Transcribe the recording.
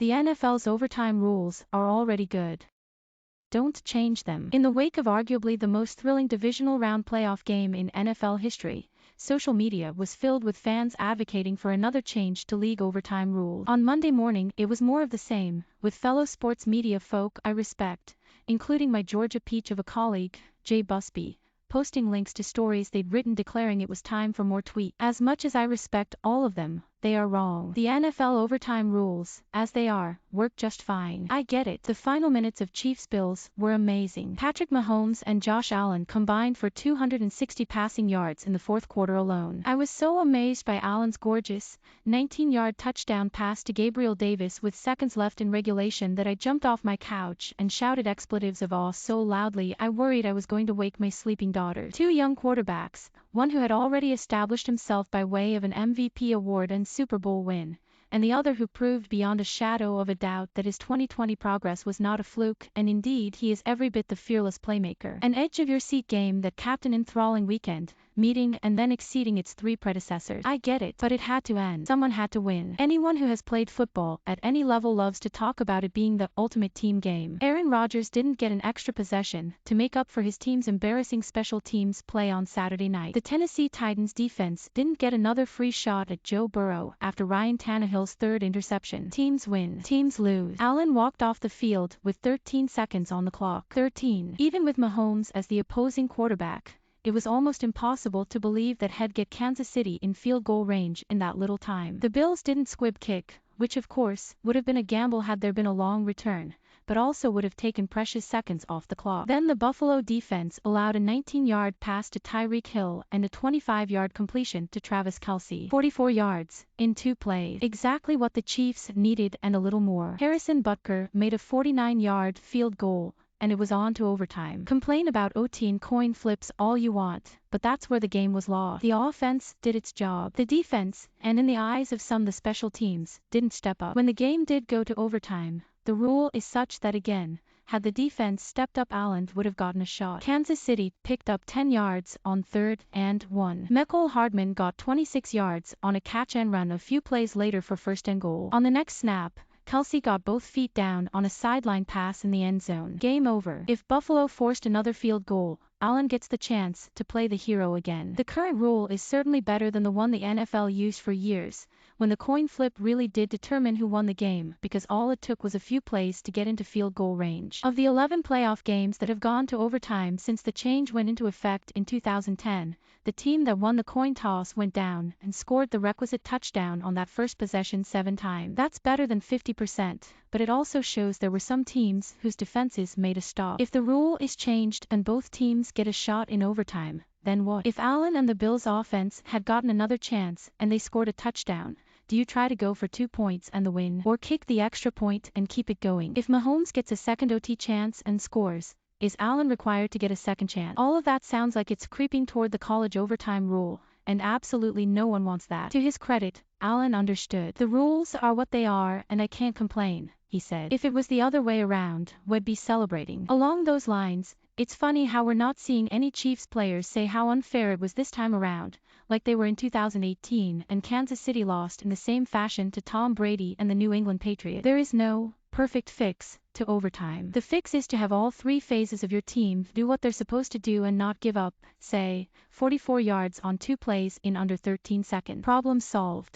The NFL's overtime rules are already good. Don't change them. In the wake of arguably the most thrilling divisional round playoff game in NFL history, social media was filled with fans advocating for another change to league overtime rules. On Monday morning, it was more of the same, with fellow sports media folk I respect, including my Georgia peach of a colleague, Jay Busby, posting links to stories they'd written declaring it was time for more tweets. As much as I respect all of them, they are wrong. The NFL overtime rules, as they are, work just fine. I get it. The final minutes of Chiefs-Bills were amazing. Patrick Mahomes and Josh Allen combined for 260 passing yards in the fourth quarter alone. I was so amazed by Allen's gorgeous 19-yard touchdown pass to Gabriel Davis with seconds left in regulation that I jumped off my couch and shouted expletives of awe so loudly I worried I was going to wake my sleeping daughter. Two young quarterbacks, one who had already established himself by way of an MVP award and Super Bowl win, and the other who proved beyond a shadow of a doubt that his 2020 progress was not a fluke, and indeed he is every bit the fearless playmaker. An edge-of-your-seat game that capped an enthralling weekend, meeting and then exceeding its three predecessors. I get it, but it had to end. Someone had to win. Anyone who has played football at any level loves to talk about it being the ultimate team game. Aaron Rodgers didn't get an extra possession to make up for his team's embarrassing special teams play on Saturday night. The Tennessee Titans defense didn't get another free shot at Joe Burrow after Ryan Tannehill's third interception. Teams win. Teams lose. Allen walked off the field with 13 seconds on the clock. 13. Even with Mahomes as the opposing quarterback, it was almost impossible to believe that he'd get Kansas City in field goal range in that little time. The Bills didn't squib kick, which of course would have been a gamble had there been a long return, but also would have taken precious seconds off the clock. Then the Buffalo defense allowed a 19-yard pass to Tyreek Hill and a 25-yard completion to Travis Kelce. 44 yards in 2 plays. Exactly what the Chiefs needed and a little more. Harrison Butker made a 49-yard field goal, and it was on to overtime. Complain about OT and coin flips all you want, but that's where the game was lost. The offense did its job. The defense, and in the eyes of some the special teams, didn't step up. When the game did go to overtime, the rule is such that again, had the defense stepped up, Allen would have gotten a shot. Kansas City picked up 10 yards on 3rd and 1. Mecole Hardman got 26 yards on a catch and run a few plays later for 1st and goal. On the next snap, Kelce got both feet down on a sideline pass in the end zone. Game over. If Buffalo forced another field goal, Allen gets the chance to play the hero again. The current rule is certainly better than the one the NFL used for years, when the coin flip really did determine who won the game, because all it took was a few plays to get into field goal range. Of the 11 playoff games that have gone to overtime since the change went into effect in 2010, the team that won the coin toss went down and scored the requisite touchdown on that first possession 7 times. That's better than 50%, but it also shows there were some teams whose defenses made a stop. If the rule is changed and both teams get a shot in overtime, then what? If Allen and the Bills' offense had gotten another chance and they scored a touchdown, do you try to go for 2 points and the win, or kick the extra point and keep it going? If Mahomes gets a second OT chance and scores, is Allen required to get a second chance? All of that sounds like it's creeping toward the college overtime rule, and absolutely no one wants that. To his credit, Allen understood. The rules are what they are and I can't complain, he said. If it was the other way around, we'd be celebrating. Along those lines, it's funny how we're not seeing any Chiefs players say how unfair it was this time around, like they were in 2018 and Kansas City lost in the same fashion to Tom Brady and the New England Patriots. There is no perfect fix to overtime. The fix is to have all 3 phases of your team do what they're supposed to do and not give up, say, 44 yards on 2 plays in under 13 seconds. Problem solved.